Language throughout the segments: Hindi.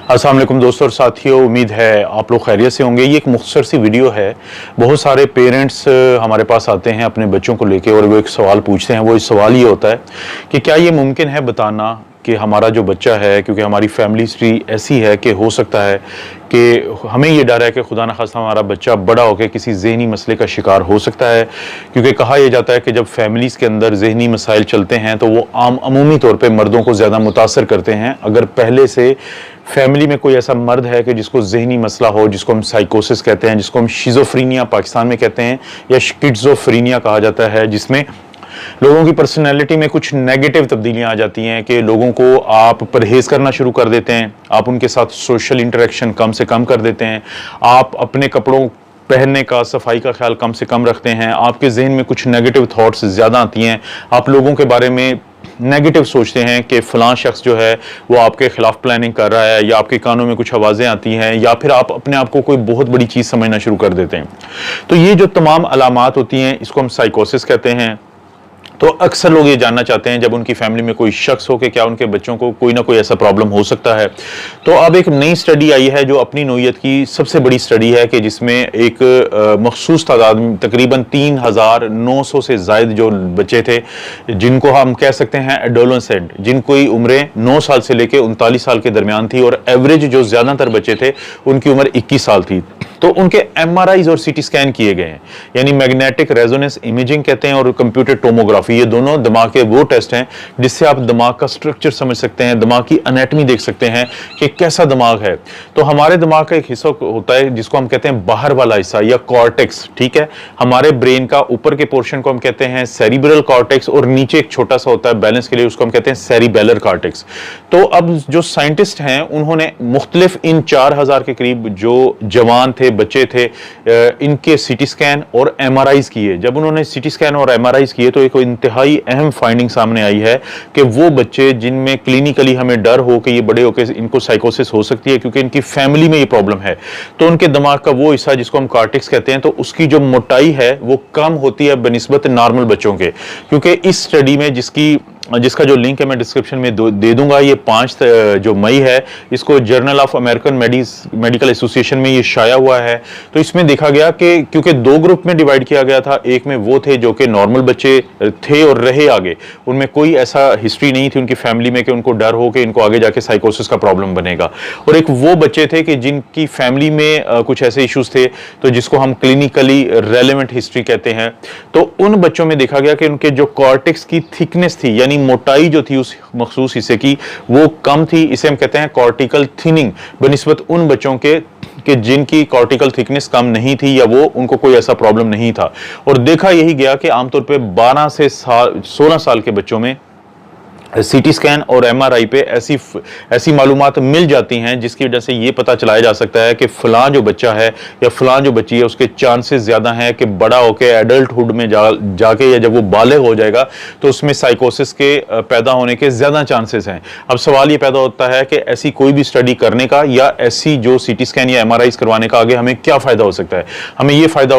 अस्सलाम वालेकुम दोस्तों और साथियों, उम्मीद है आप लोग खैरियत से होंगे। ये एक मुख्तसर सी वीडियो है। बहुत सारे पेरेंट्स हमारे पास आते हैं अपने बच्चों को लेके और वो एक सवाल पूछते हैं। वो इस सवाल ये होता है कि क्या ये मुमकिन है बताना कि हमारा जो बच्चा है, क्योंकि हमारी फैमिली हिस्ट्री ऐसी है कि हो सकता है कि हमें ये डर है कि खुदा न खास्ता हमारा बच्चा बड़ा होकर किसी जहनी मसले का शिकार हो सकता है। क्योंकि कहा यह जाता है कि जब फैमिलीज़ के अंदर जहनी मसाइल चलते हैं तो वो अमूमी तौर पर मर्दों को ज़्यादा मुतासर करते हैं। अगर पहले से फैमिली में कोई ऐसा मर्द है कि जिसको जहनी मसला हो, जिसको हम साइकोसिस कहते हैं, जिसको हम शिज़ोफ्रीनिया पाकिस्तान में कहते हैं या स्किज़ोफ्रीनिया कहा जाता है, जिसमें लोगों की पर्सनैलिटी में कुछ नेगेटिव तब्दीलियां आ जाती हैं कि लोगों को आप परहेज करना शुरू कर देते हैं, आप उनके साथ सोशल इंटरेक्शन कम से कम कर देते हैं, आप अपने कपड़ों पहनने का, सफाई का ख्याल कम से कम रखते हैं, आपके जहन में कुछ नेगेटिव थॉट्स ज़्यादा आती हैं, आप लोगों के बारे में नेगेटिव सोचते हैं कि फ़लाँ शख्स जो है वो आपके ख़िलाफ़ प्लानिंग कर रहा है, या आपके कानों में कुछ आवाज़ें आती हैं, या फिर आप अपने आप को कोई बहुत बड़ी चीज़ समझना शुरू कर देते हैं। तो ये जो तमाम अलामात होती हैं इसको हम साइकोसिस कहते हैं। तो अक्सर लोग ये जानना चाहते हैं जब उनकी फैमिली में कोई शख्स हो कि क्या उनके बच्चों को कोई ना कोई ऐसा प्रॉब्लम हो सकता है। तो अब एक नई स्टडी आई है जो अपनी नौइयत की सबसे बड़ी स्टडी है कि जिसमें एक मखसूस तादाद तकरीबन 3900 से ज़ायद जो बच्चे थे, जिनको हम कह सकते हैं एडोलेसेंट, जिनकी उम्रें 9 साल से लेकर 39 साल के दरमियान थी, और एवरेज जो ज़्यादातर बच्चे थे उनकी उम्र 21 साल थी। तो उनके MRIs और CT स्कैन किए गए हैं, यानी मैग्नेटिक रेजोनेंस इमेजिंग कहते हैं और कंप्यूटर टोमोग्राफी। ये दोनों दिमाग के वो टेस्ट हैं जिससे आप दिमाग का स्ट्रक्चर समझ सकते हैं, दिमाग की एनाटमी देख सकते हैं कि कैसा दिमाग है। तो हमारे दिमाग का एक हिस्सा होता है जिसको हम कहते हैं बाहर वाला हिस्सा या कॉर्टेक्स, ठीक है। हमारे ब्रेन का ऊपर के पोर्शन को हम कहते हैं सेरिब्रल कॉर्टेक्स, और नीचे एक छोटा सा होता है बैलेंस के लिए, उसको हम कहते हैं सेरिबेलर कॉर्टेक्स। तो अब जो साइंटिस्ट हैं उन्होंने मुख्तलिफ इन 4000 के करीब जो जवान थे, बच्चे थे, इनके CT स्कैन और MRIs किए। जब उन्होंने CT स्कैन और MRIs किए तो एक इंतहाई अहम फाइंडिंग सामने आई है कि वो बच्चे जिनमें क्लिनिकली हमें डर हो कि ये बड़े होकर इनको साइकोसिस हो सकती है क्योंकि इनकी फैमिली में ये प्रॉब्लम है, तो उनके दिमाग का वो हिस्सा जिसको हम कॉर्टेक्स कहते हैं, तो उसकी जो मोटाई है वो कम होती है बनिस्बत नॉर्मल बच्चों के। क्योंकि इस स्टडी में जिसका जो लिंक है मैं डिस्क्रिप्शन में दे दूंगा, ये 5 जो मई है, इसको journal of American medical association में ये शाया हुआ है। तो इसमें देखा गया कि क्योंकि 2 ग्रुप में डिवाइड किया गया था, एक में वो थे जो कि नॉर्मल बच्चे थे और रहे आगे, उनमें कोई ऐसा हिस्ट्री नहीं थी उनकी फैमिली में कि उनको डर हो कि इनको आगे जाके साइकोसिस का प्रॉब्लम बनेगा, और एक वो बच्चे थे कि जिनकी फैमिली में कुछ ऐसे इश्यूज थे तो जिसको हम क्लिनिकली रेलेवेंट हिस्ट्री कहते हैं। तो उन बच्चों में देखा गया कि उनके जो कॉर्टेक्स की थिकनेस थी, यानी मोटाई जो थी उस मखसूस हिस्से की, वो कम थी। इसे हम कहते हैं कॉर्टिकल थिनिंग, बनिस्बत उन बच्चों के जिनकी कॉर्टिकल थिकनेस कम नहीं थी या वो उनको कोई ऐसा प्रॉब्लम नहीं था। और देखा यही गया कि आमतौर पे 12 से 16 साल के बच्चों में CT स्कैन और MRI पे ऐसी मालूमात मिल जाती हैं जिसकी वजह से ये पता चलाया जा सकता है कि फलां जो बच्चा है या फलां जो बच्ची है उसके चांसेस ज़्यादा हैं कि बड़ा होकर एडल्टहुड में जाके या जब वो बालिग हो जाएगा तो उसमें साइकोसिस के पैदा होने के ज़्यादा चांसेस हैं। अब सवाल ये पैदा होता है कि ऐसी कोई भी स्टडी करने का या ऐसी जो CT स्कैन या MRIs करवाने का आगे हमें क्या फ़ायदा हो सकता है। हमें ये फ़ायदा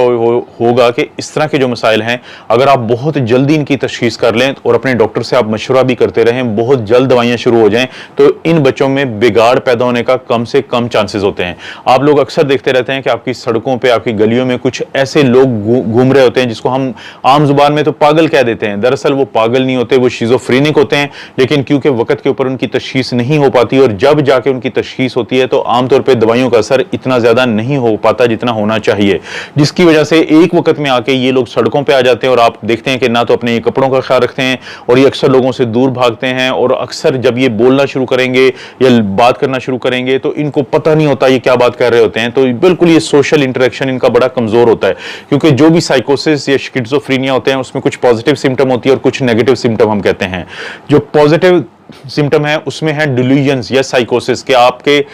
होगा कि इस तरह के जो मसाइल हैं अगर आप बहुत जल्दी इनकी तशख़ीस कर लें और अपने डॉक्टर से आप मशवरा भी करते रहें, बहुत जल्द दवाइयां शुरू हो जाएं, तो इन बच्चों में बिगाड़ पैदा होने का कम से कम चांसेस होते हैं। आप लोग अक्सर देखते रहते हैं कि आपकी सड़कों पे, आपकी गलियों में कुछ ऐसे लोग घूम रहे होते हैं जिसको हम आम जुबान में तो पागल कह देते हैं। दरअसल वो पागल नहीं होते, वो शिज़ोफ्रेनिक होते हैं, लेकिन क्योंकि वक्त के ऊपर उनकी तशखीस नहीं हो पाती और जब जाके उनकी तशखीस होती है तो आमतौर पर दवाइयों का असर इतना ज्यादा नहीं हो पाता जितना होना चाहिए, जिसकी वजह से एक वक्त में आके ये लोग सड़कों पर आ जाते हैं और आप देखते हैं कि ना तो अपने कपड़ों का ख्याल रखते हैं और ये अक्सर लोगों से दूर भागते हैं, और अक्सर जब ये बोलना शुरू करेंगे या बात करना शुरू करेंगे तो इनको पता नहीं होता ये क्या बात कर रहे होते हैं। तो बिल्कुल ये सोशल इंटरेक्शन इनका बड़ा कमजोर होता है, क्योंकि जो भी साइकोसिस या स्किज़ोफ्रेनिया होते हैं उसमें कुछ पॉजिटिव सिम्टम होती है और कुछ नेगेटिव सिम्टम हम कहते हैं। जो पॉजिटिव सिम्टम है उसमें है डिल्यूजन्स या साइकोसिस के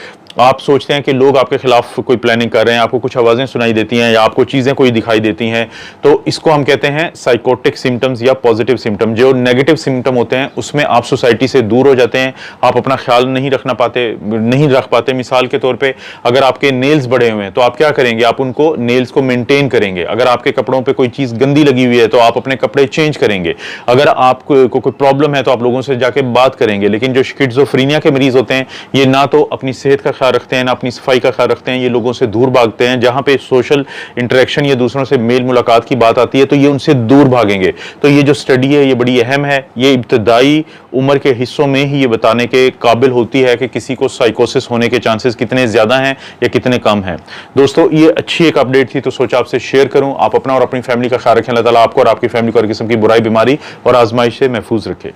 आप सोचते हैं कि लोग आपके खिलाफ कोई प्लानिंग कर रहे हैं, आपको कुछ आवाज़ें सुनाई देती हैं या आपको चीज़ें कोई दिखाई देती हैं, तो इसको हम कहते हैं साइकोटिक सिम्टम्स या पॉजिटिव सिम्टम। जो नेगेटिव सिम्टम होते हैं उसमें आप सोसाइटी से दूर हो जाते हैं, आप अपना ख्याल नहीं रख पाते। मिसाल के तौर पे अगर आपके नेल्स बड़े हुए हैं तो आप क्या करेंगे, आप उनको नेल्स को मेंटेन करेंगे। अगर आपके कपड़ों पे कोई चीज़ गंदी लगी हुई है तो आप अपने कपड़े चेंज करेंगे। अगर आपको कोई प्रॉब्लम है तो आप लोगों से जाके बात करेंगे। लेकिन जो स्किज़ोफ्रेनिया के मरीज होते हैं ये ना तो अपनी सेहत का ख्याल रखते हैं, ना अपनी सफाई का ख्याल रखते हैं, ये लोगों से दूर भागते हैं। जहाँ पे सोशल इंटरेक्शन या दूसरों से मेल मुलाकात की बात आती है तो ये उनसे दूर भागेंगे। तो ये जो स्टडी है ये बड़ी अहम है, ये इब्तदाई उम्र के हिस्सों में ही ये बताने के काबिल होती है कि किसी को साइकोसिस होने के चांसेस कितने ज़्यादा हैं या कितने कम हैं। दोस्तों ये अच्छी एक अपडेट थी तो सोचा आपसे शेयर करूं। आप अपना और अपनी फैमिली का ख्याल रखें। अल्लाह ताला आपको और आपकी फैमिली को हर किस्म की बुराई, बीमारी और आजमाइश से महफूज रखे।